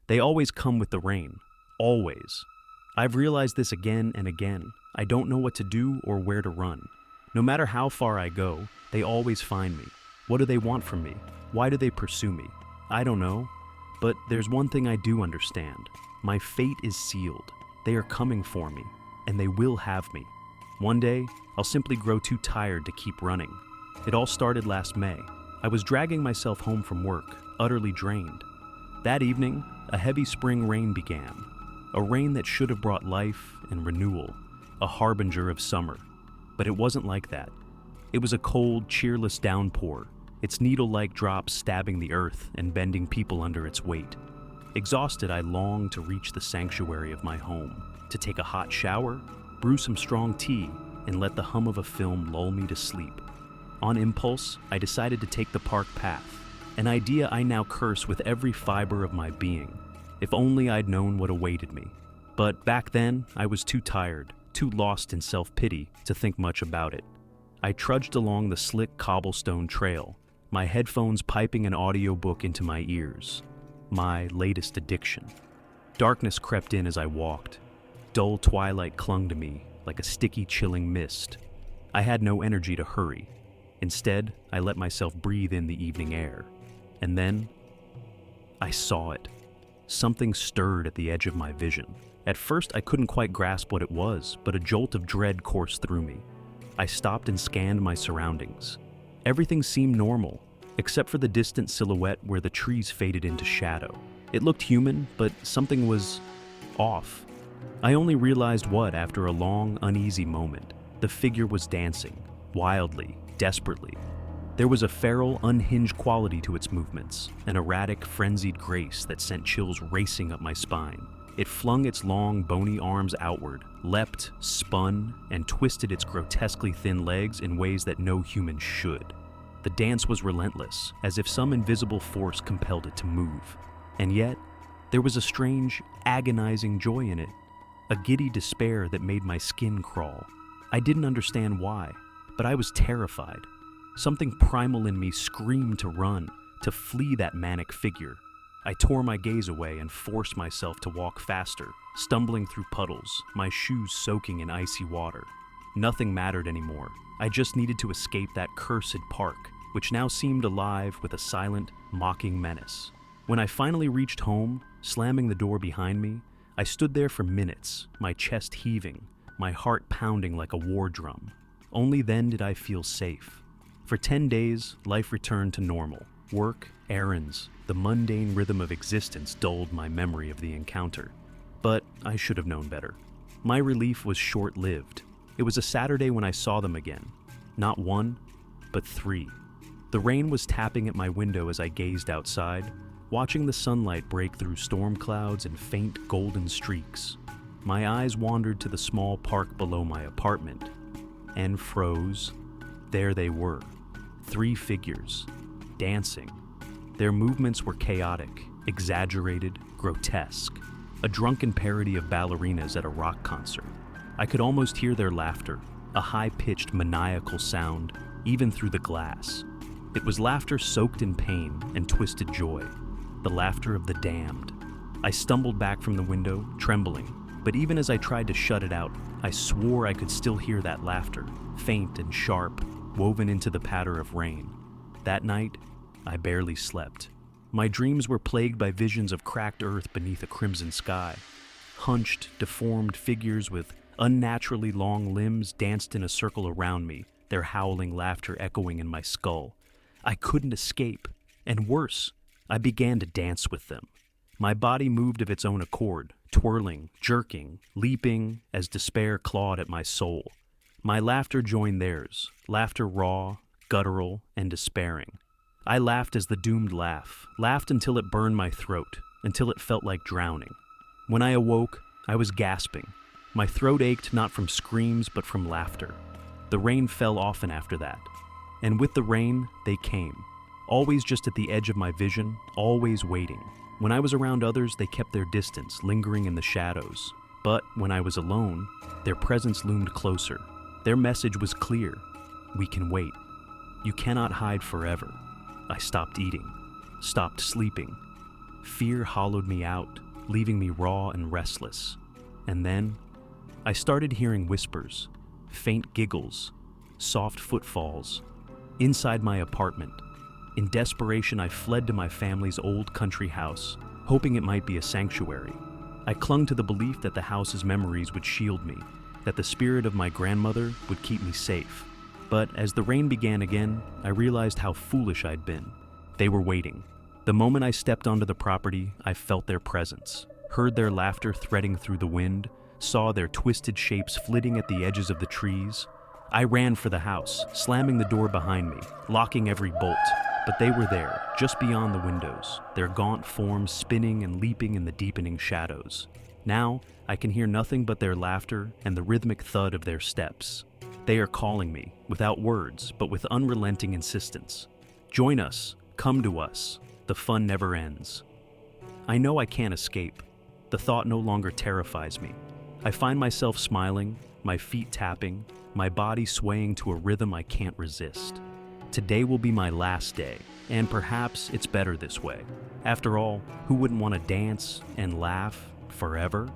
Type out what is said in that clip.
They always come with the rain. Always. I've realized this again and again. I don't know what to do or where to run. No matter how far I go, they always find me. What do they want from me? Why do they pursue me? I don't know. But there's one thing I do understand. My fate is sealed. They are coming for me, and they will have me. One day, I'll simply grow too tired to keep running. It all started last May. I was dragging myself home from work, utterly drained. That evening, a heavy spring rain began. A rain that should have brought life and renewal, a harbinger of summer. But it wasn't like that. It was a cold, cheerless downpour, its needle-like drops stabbing the earth and bending people under its weight. Exhausted, I longed to reach the sanctuary of my home, to take a hot shower, brew some strong tea, and let the hum of a film lull me to sleep. On impulse, I decided to take the park path, an idea I now curse with every fiber of my being. If only I'd known what awaited me. But back then, I was too tired, too lost in self-pity to think much about it. I trudged along the slick cobblestone trail, my headphones piping an audiobook into my ears. My latest addiction. Darkness crept in as I walked. Dull twilight clung to me like a sticky, chilling mist. I had no energy to hurry. Instead, I let myself breathe in the evening air. And then, I saw it. Something stirred at the edge of my vision. At first, I couldn't quite grasp what it was, but a jolt of dread coursed through me. I stopped and scanned my surroundings. Everything seemed normal, except for the distant silhouette where the trees faded into shadow. It looked human, but something was off. I only realized what after a long, uneasy moment. The figure was dancing, wildly, desperately. There was a feral, unhinged quality to its movements, an erratic, frenzied grace that sent chills racing up my spine. It flung its long, bony arms outward, leapt, spun, and twisted its grotesquely thin legs in ways that no human should. The dance was relentless, as if some invisible force compelled it to move. And yet, there was a strange, agonizing joy in it, a giddy despair that made my skin crawl. I didn't understand why, but I was terrified. Something primal in me screamed to run, to flee that manic figure. I tore my gaze away and forced myself to walk faster, stumbling through puddles, my shoes soaking in icy water. Nothing mattered anymore. I just needed to escape that cursed park, which now seemed alive with a silent, mocking menace. When I finally reached home, slamming the door behind me, I stood there for minutes, my chest heaving, my heart pounding like a war drum. Only then did I feel safe. For 10 days, life returned to normal. Work, errands, the mundane rhythm of existence dulled my memory of the encounter. But I should have known better. My relief was short-lived. It was a Saturday when I saw them again. Not one, but three. The rain was tapping at my window as I gazed outside, watching the sunlight break through storm clouds and faint golden streaks. My eyes wandered to the small park below my apartment and froze. There they were, 3 figures, dancing. Their movements were chaotic, exaggerated, grotesque, a drunken parody of ballerinas at a rock concert. I could almost hear their laughter, a high-pitched, maniacal sound, even through the glass. It was laughter soaked in pain and twisted joy, the laughter of the damned. I stumbled back from the window, trembling, but even as I tried to shut it out, I swore I could still hear that laughter, faint and sharp, woven into the patter of rain. That night, I barely slept. My dreams were plagued by visions of cracked earth beneath a crimson sky. Hunched, deformed figures with unnaturally long limbs danced in a circle around me, their howling laughter echoing in my skull. I couldn't escape, and worse, I began to dance with them. My body moved of its own accord, twirling, jerking, leaping as despair clawed at my soul. My laughter joined theirs, laughter raw, guttural, and despairing. I laughed as the doomed laugh, laughed until it burned my throat, until it felt like drowning. When I awoke, I was gasping. My throat ached not from screams but from laughter. The rain fell often after that. And with the rain, they came. Always just at the edge of my vision, always waiting. When I was around others, they kept their distance, lingering in the shadows. But when I was alone, their presence loomed closer. Their message was clear. We can wait. You cannot hide forever. I stopped eating, stopped sleeping, Fear hollowed me out, leaving me raw and restless. And then, I started hearing whispers, faint giggles, soft footfalls, inside my apartment. In desperation, I fled to my family's old country house, hoping it might be a sanctuary. I clung to the belief that the house's memories would shield me, that the spirit of my grandmother would keep me safe. But as the rain began again, I realized how foolish I'd been. They were waiting. The moment I stepped onto the property, I felt their presence, heard their laughter threading through the wind, saw their twisted shapes flitting at the edges of the trees. I ran for the house, slamming the door behind me, locking every bolt. But they were there, just beyond the windows, their gaunt forms spinning and leaping in the deepening shadows. Now, I can hear nothing but their laughter and the rhythmic thud of their steps. They are calling me, without words, but with unrelenting insistence. Join us, come to us, the fun never ends. I know I can't escape. The thought no longer terrifies me. I find myself smiling, my feet tapping, my body swaying to a rhythm I can't resist. Today will be my last day, and perhaps it's better this way. After all, who wouldn't want to dance and laugh forever?